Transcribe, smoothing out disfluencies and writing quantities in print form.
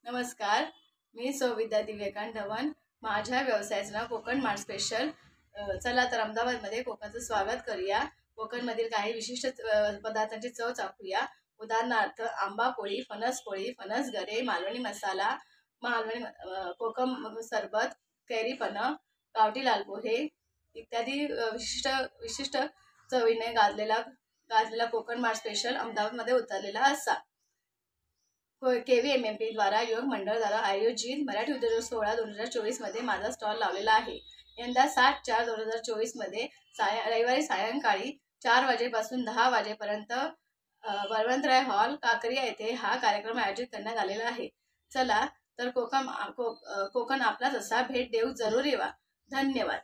नमस्कार, मी सौविद्या दिव्यकांत धवन. माझ्या व्यवसायाचं नाव कोकण मार्ट स्पेशल. चला तर अहमदाबादमध्ये कोकणचं स्वागत करूया. कोकणमधील काही विशिष्ट पदार्थांची चव चाखूया. उदाहरणार्थ आंबा पोळी, फणस गरे, मालवणी मसाला, कोकम सरबत, कैरी पन्ह, गावठी लाल पोहे इत्यादी विशिष्ट चवीने गाजलेला कोकण मार्ट स्पेशल अहमदाबादमध्ये उतरलेला असा. KVMMP द्वारा युवक मंडळ द्वारा आयोजित मराठी उद्योजक सोहळा 2024 मध्ये माझा स्टॉल लावलेला आहे. यंदा 7/4/2024 मध्ये रविवारी सायंकाळी 4 वाजेपासून 10 वाजेपर्यंत बळवंतराय हॉल काकरिया येथे हा कार्यक्रम आयोजित करण्यात आलेला आहे. चला तर कोकण आपलाच असा, भेट देऊ जरूर येवा. धन्यवाद.